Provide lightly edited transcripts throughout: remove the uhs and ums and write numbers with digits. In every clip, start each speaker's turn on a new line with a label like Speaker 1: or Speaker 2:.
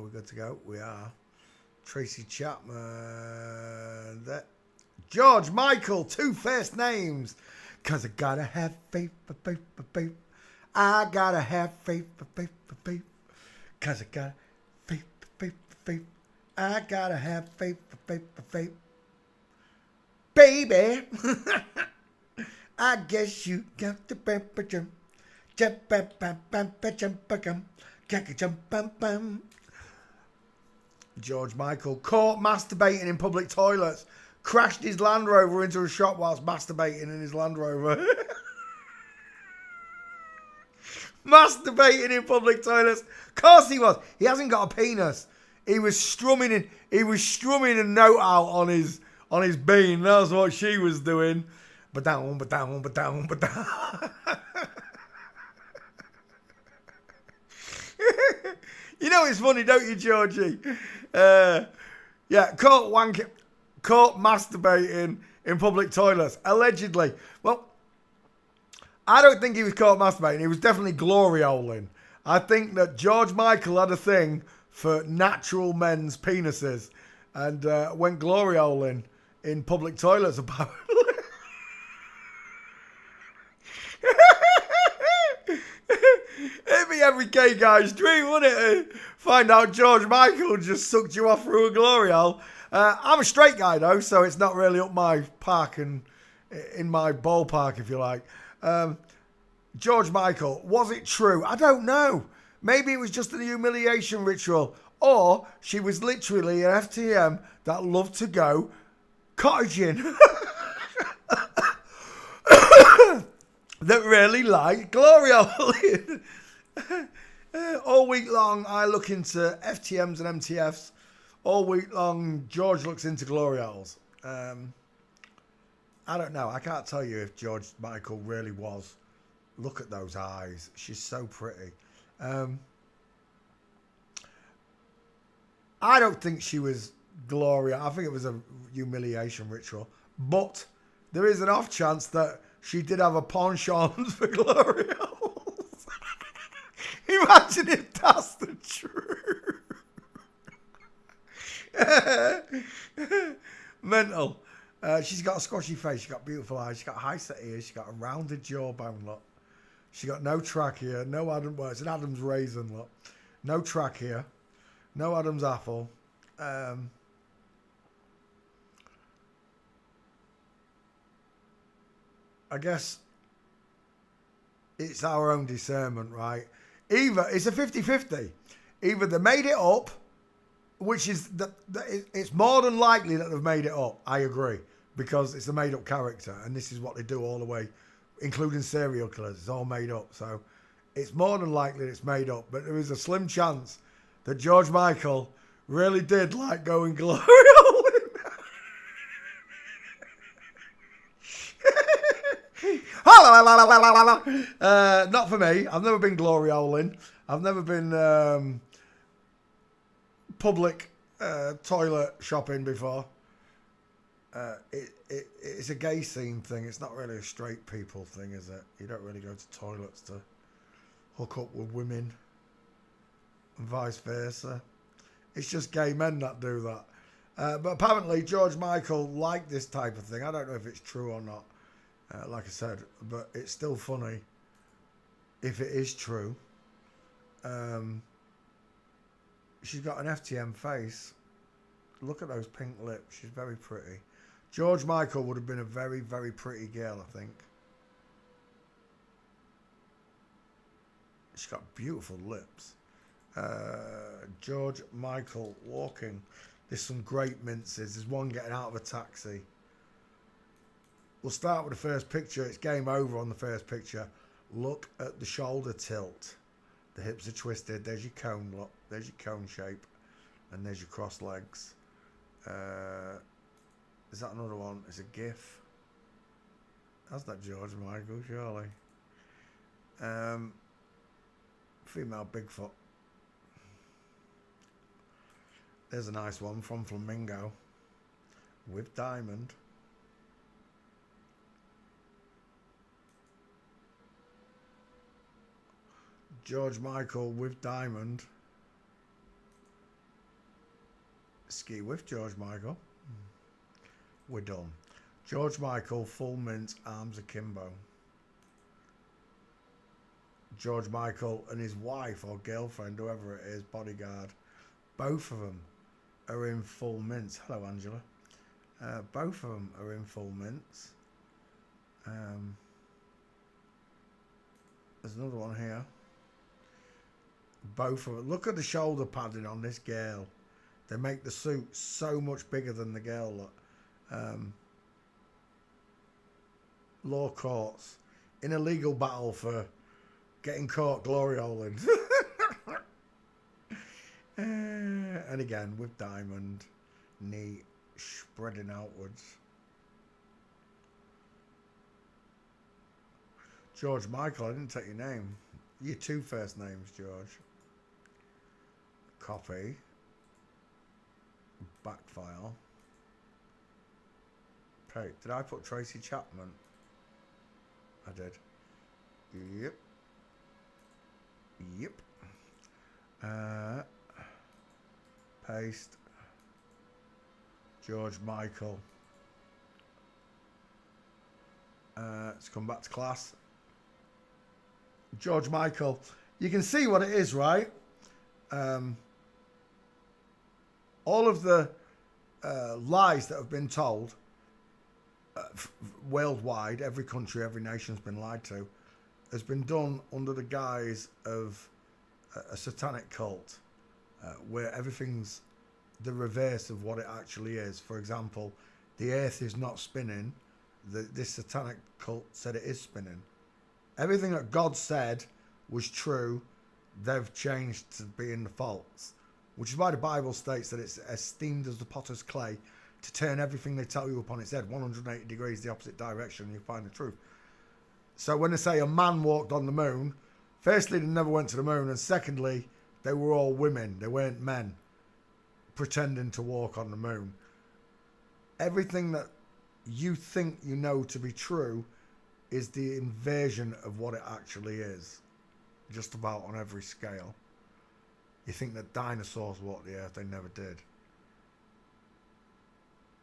Speaker 1: Are we good to go? We are. Tracy Chapman. That. George Michael, 2 first names. Cause I gotta have faith for faith for faith. I gotta have faith for faith for faith. Cause I gotta faith for faith for faith. I gotta have faith for faith for faith. Baby. I guess you got the pepper jump. Jump bam bam bam jump bam. Jump bam bam. George Michael caught masturbating in public toilets. Crashed his Land Rover into a shop whilst masturbating in his Land Rover. Masturbating in public toilets. Of course he was. He hasn't got a penis. He was strumming a note out on his bean. That's what she was doing. But down. You know it's funny, don't you, Georgie? Yeah, caught masturbating in public toilets, allegedly. Well, I don't think he was caught masturbating. He was definitely glory-holing. I think that George Michael had a thing for natural men's penises and went glory-holing in public toilets, apparently. It'd be every gay guy's dream, wouldn't it? Find out George Michael just sucked you off through a glory hole. I'm a straight guy, though, so it's not really up my park and in my ballpark, if you like. George Michael, was it true? I don't know. Maybe it was just a humiliation ritual. Or she was literally an FTM that loved to go cottaging. That really liked glory holing. All week long, I look into FTMs and MTFs. All week long, George looks into glory holes. I don't know. I can't tell you if George Michael really was. Look at those eyes. She's so pretty. I don't think she was glory. I think it was a humiliation ritual. But there is an off chance that she did have a penchant for glory holes. Imagine if that's the truth. Mental. She's got a squashy face. She's got beautiful eyes. She's got high set ears. She's got a rounded jawbone, look. She got no trachea. No Adam. Well, it's an Adam's raisin, look. No trachea. No Adam's apple. I guess it's our own discernment, right? Either it's a 50-50. Either they made it up, which is it's more than likely that they've made it up. I agree, because it's a made-up character, and this is what they do all the way, including serial killers. It's all made up, so it's more than likely it's made up. But there is a slim chance that George Michael really did like going glory holing. Not for me. I've never been glory holing. I've never been public toilet shopping before. It's a gay scene thing. It's not really a straight people thing, is it? You don't really go to toilets to hook up with women and vice versa. It's just gay men that do that. But apparently George Michael liked this type of thing. I don't know if it's true or not. Like I said, but it's still funny if it is true. She's got an FTM face. Look at those pink lips. She's very pretty. George Michael would have been a very, very pretty girl, I think. She's got beautiful lips. George Michael walking. There's some great minces. There's one getting out of a taxi. We'll start with the first picture. It's game over on the first picture. Look at the shoulder tilt. The hips are twisted. There's your cone, look. There's your cone shape. And there's your cross legs. Is that another one? It's a GIF. That's not George Michael, surely. Female Bigfoot. There's a nice one from Flamingo. With diamond. George Michael with diamond. Ski with George Michael. We're done. George Michael, full mint, arms akimbo. George Michael and his wife or girlfriend, whoever it is, bodyguard, both of them are in full mints. Hello, Angela. Both of them are in full mints. There's another one here. Both of them. Look at the shoulder padding on this girl. They make the suit so much bigger than the girl. Look. Law courts in a legal battle for getting caught glory holing. And again with diamond, knee spreading outwards. George Michael, I didn't take your name. Your two first names, George. Copy. Back file. Okay, did I put Tracy Chapman? I did. Yep. Yep. Paste. George Michael. Let's come back to class. George Michael. You can see what it is, right? All of the lies that have been told worldwide, every country, every nation's been lied to, has been done under the guise of a satanic cult, where everything's the reverse of what it actually is. For example, the earth is not spinning. This satanic cult said it is spinning. Everything that God said was true, they've changed to being the false, which is why the Bible states that it's esteemed as the potter's clay to turn everything they tell you upon its head 180 degrees the opposite direction, and you find the truth. So when they say a man walked on the moon, firstly, they never went to the moon, and secondly, they were all women. They weren't men pretending to walk on the moon. Everything that you think you know to be true is the inversion of what it actually is, just about on every scale. You think that dinosaurs walked the earth, they never did.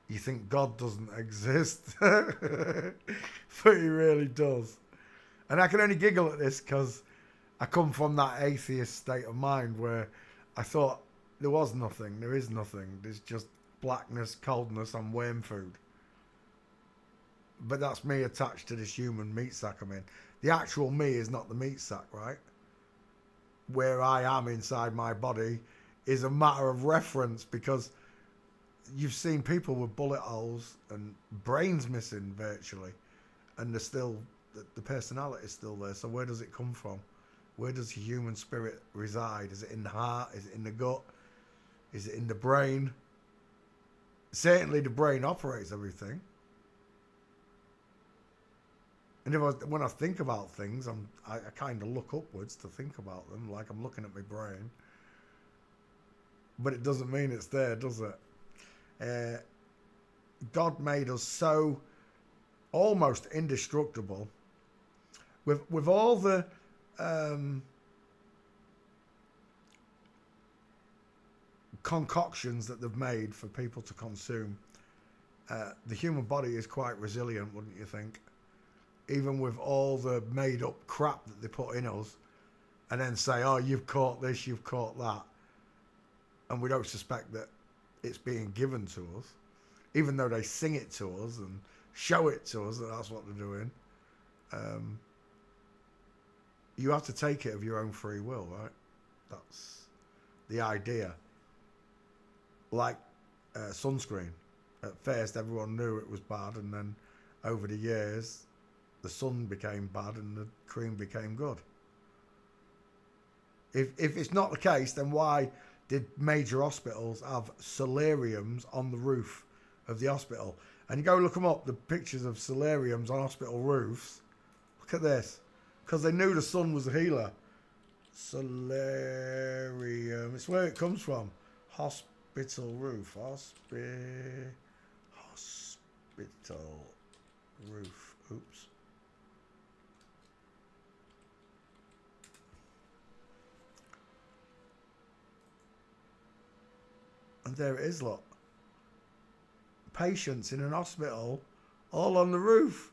Speaker 1: You think God doesn't exist, but he really does. And I can only giggle at this because I come from that atheist state of mind where I thought there was nothing, there is nothing, there's just blackness, coldness and worm food. But that's me attached to this human meat sack I'm in. The actual me is not the meat sack, right? Where I am inside my body is a matter of reference, because you've seen people with bullet holes and brains missing virtually, and they're still, the personality is still there. So where does it come from? Where does the human spirit reside? Is it in the heart? Is it in the gut? Is it in the brain? Certainly the brain operates everything. And when I think about things, I kind of look upwards to think about them, like I'm looking at my brain. But it doesn't mean it's there, does it? God made us so almost indestructible. With all the concoctions that they've made for people to consume, the human body is quite resilient, wouldn't you think? Even with all the made up crap that they put in us, and then say, oh, you've caught this, you've caught that, and we don't suspect that it's being given to us, even though they sing it to us and show it to us that that's what they're doing. You have to take it of your own free will, right? That's the idea. Like sunscreen. At first everyone knew it was bad, and then over the years the sun became bad and the cream became good. If it's not the case, then why did major hospitals have solariums on the roof of the hospital? And you go look them up, the pictures of solariums on hospital roofs. Look at this. Because they knew the sun was a healer. Solarium. It's where it comes from. Hospital roof. Hospital roof. Oops. And There it is, look. Patients in an hospital, all on the roof.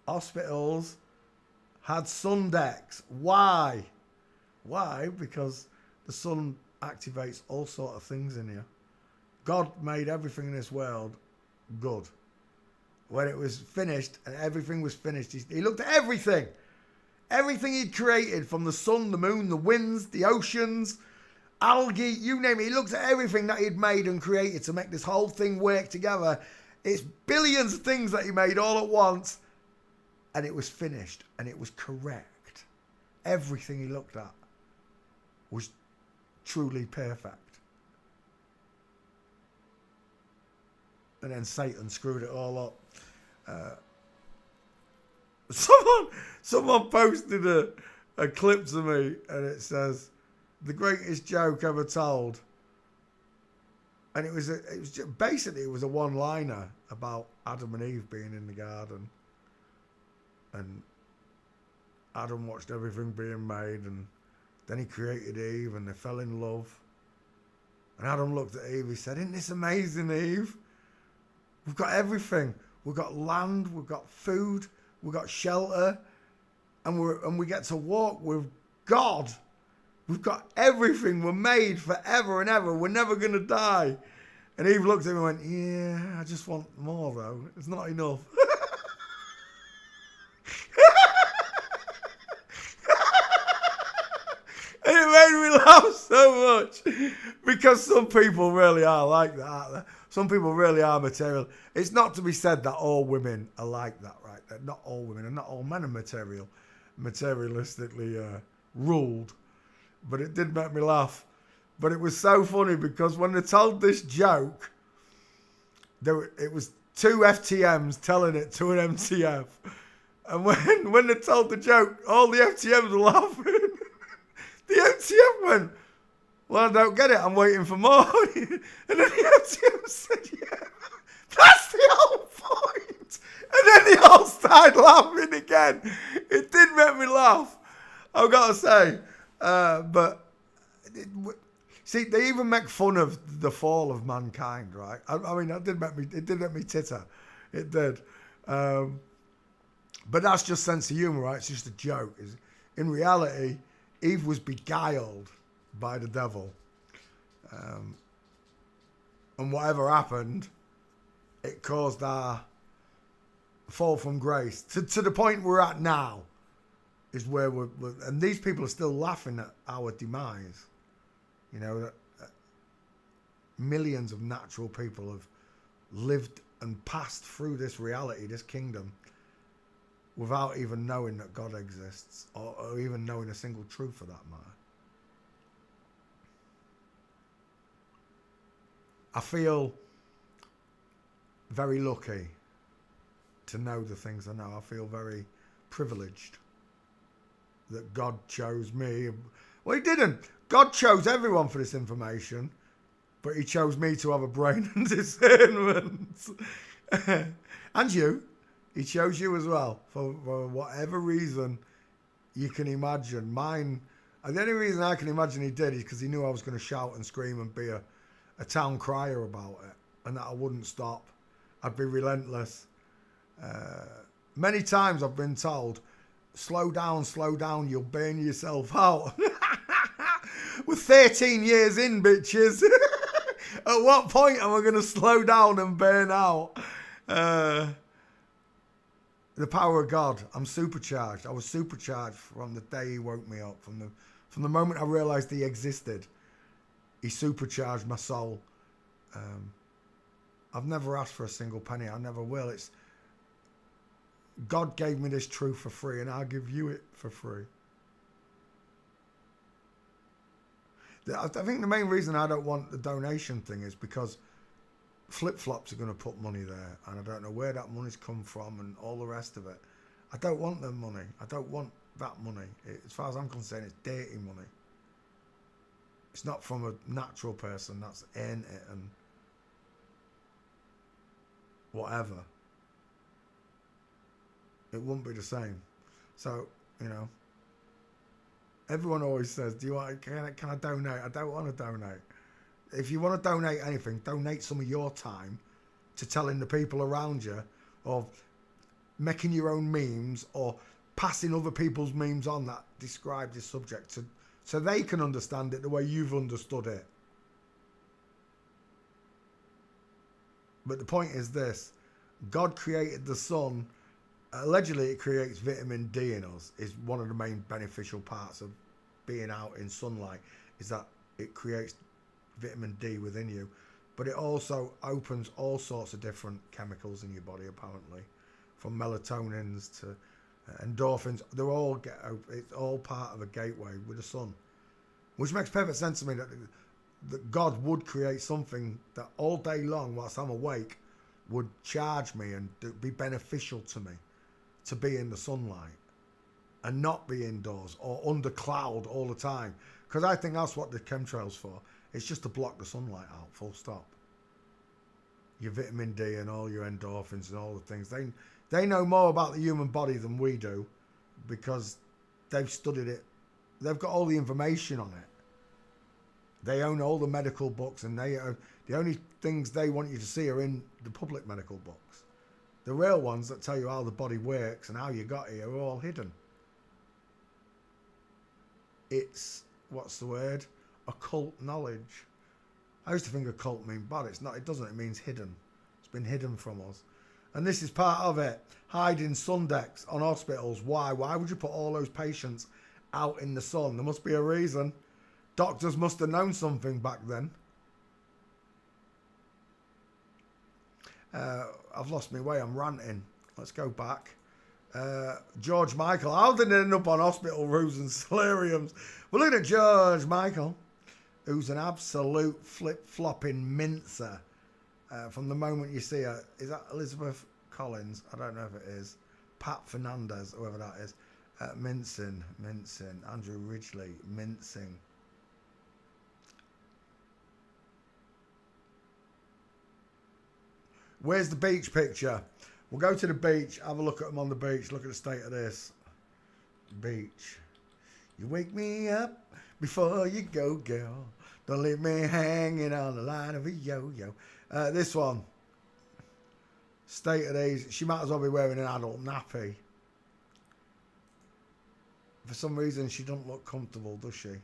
Speaker 1: Hospitals had sun decks. Why? Why? Because the sun activates all sort of things in you. God made everything in this world good. When it was finished and everything was finished, he looked at everything. Everything he'd created, from the sun, the moon, the winds, the oceans, algae, you name it. He looked at everything that he'd made and created to make this whole thing work together. It's billions of things that he made all at once. And it was finished and it was correct. Everything he looked at was truly perfect. And then Satan screwed it all up. Someone posted a clip to me, and it says, "The greatest joke ever told." And it was basically a one-liner about Adam and Eve being in the garden, and Adam watched everything being made, and then he created Eve, and they fell in love. And Adam looked at Eve. He said, "Isn't this amazing, Eve? We've got everything. We've got land. We've got food. We've got shelter, and we get to walk with God. We've got everything. We're made forever and ever. We're never going to die." And Eve looked at him and went, "Yeah, I just want more, though. It's not enough." And it made me laugh so much, because some people really are like that, aren't they? Some people really are material. It's not to be said that all women are like that, right? That not all women and not all men are materialistically ruled. But it did make me laugh. But it was so funny, because when they told this joke, it was two FTMs telling it to an MTF. And when they told the joke, all the FTMs were laughing. The MTF went, "Well, I don't get it. I'm waiting for more." And then the MTF said, "Yeah, that's the whole point." And then they all started laughing again. It did make me laugh, I've got to say. See, they even make fun of the fall of mankind, right? I mean, it did make me titter. It did. But that's just sense of humour, right? It's just a joke. In reality, Eve was beguiled by the devil. And whatever happened, it caused our fall from grace. To the point we're at now is where we're and these people are still laughing at our demise. You know, that millions of natural people have lived and passed through this reality, this kingdom, without even knowing that God exists, or even knowing a single truth for that matter. I feel very lucky to know the things I know. I feel very privileged that God chose me. Well, he didn't. God chose everyone for this information, but he chose me to have a brain and discernment. And you. He chose you as well, for whatever reason you can imagine. Mine, and the only reason I can imagine he did is because he knew I was going to shout and scream and be a town crier about it, and that I wouldn't stop. I'd be relentless. Many times I've been told, slow down, you'll burn yourself out. We're 13 years in, bitches. At what point am I going to slow down and burn out? The power of God. I'm supercharged. I was supercharged from the day he woke me up. From the moment I realised he existed, he supercharged my soul. I've never asked for a single penny. I never will. It's God gave me this truth for free, and I'll give you it for free. I think the main reason I don't want the donation thing is because flip-flops are going to put money there, and I don't know where that money's come from and all the rest of it. I don't want the money. I don't want that money. As far as I'm concerned, it's dirty money. It's not from a natural person that's in it and whatever. It wouldn't be the same. So, you know, Everyone always says, "Do you want? Can I donate?" I don't want to donate. If you want to donate anything, donate some of your time to telling the people around you, or making your own memes, or passing other people's memes on that describe this subject so they can understand it the way you've understood it. But the point is this: God created the sun. Allegedly, it creates vitamin D in us. Is one of the main beneficial parts of being out in sunlight, is that it creates vitamin D within you. But it also opens all sorts of different chemicals in your body, apparently, from melatonins to endorphins. It's all part of a gateway with the sun, which makes perfect sense to me that God would create something that all day long, whilst I'm awake, would charge me and be beneficial to me to be in the sunlight and not be indoors or under cloud all the time. Because I think that's what the chemtrails for. It's just to block the sunlight out, full stop. Your vitamin D and all your endorphins and all the things. They know more about the human body than we do, because they've studied it. They've got all the information on it. They own all the medical books, and the only things they want you to see are in the public medical books. The real ones that tell you how the body works and how you got here are all hidden. It's, what's the word? Occult knowledge. I used to think occult mean bad. It's not. It doesn't. It means hidden. It's been hidden from us. And this is part of it. Hiding sun decks on hospitals. Why? Why would you put all those patients out in the sun? There must be a reason. Doctors must have known something back then. I've lost my way. I'm ranting. Let's go back. George Michael. How did it end up on hospital roofs and solariums? Well, look at George Michael, who's an absolute flip-flopping mincer. From the moment you see her. Is that Elizabeth Collins? I don't know if it is. Pat Fernandez, whoever that is. Mincing. Andrew Ridgeley, mincing. Where's the beach picture? We'll go to the beach, have a look at them on the beach, look at the state of this. Beach. You wake me up before you go, girl. Don't leave me hanging on the line of a yo-yo. This one. State of these. She might as well be wearing an adult nappy. For some reason, she doesn't look comfortable, does she?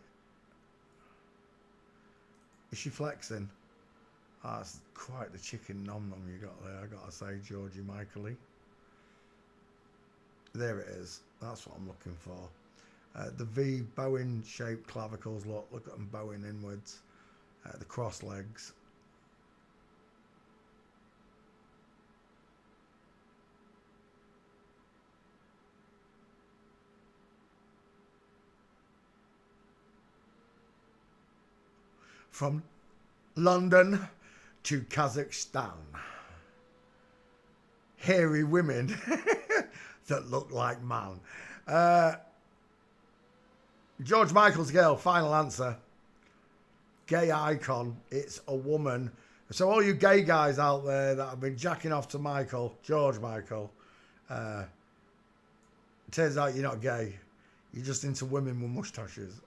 Speaker 1: Is she flexing? Ah, that's quite the chicken nom-nom you got there, I gotta say, Georgie Michael-y. There it is. That's what I'm looking for. The V bowing-shaped clavicles, look at them bowing inwards. The cross legs. From London to Kazakhstan. Hairy women that look like man. George Michael's girl, final answer. Gay icon, it's a woman. So all you gay guys out there that have been jacking off to Michael, George Michael, turns out you're not gay. You're just into women with moustaches.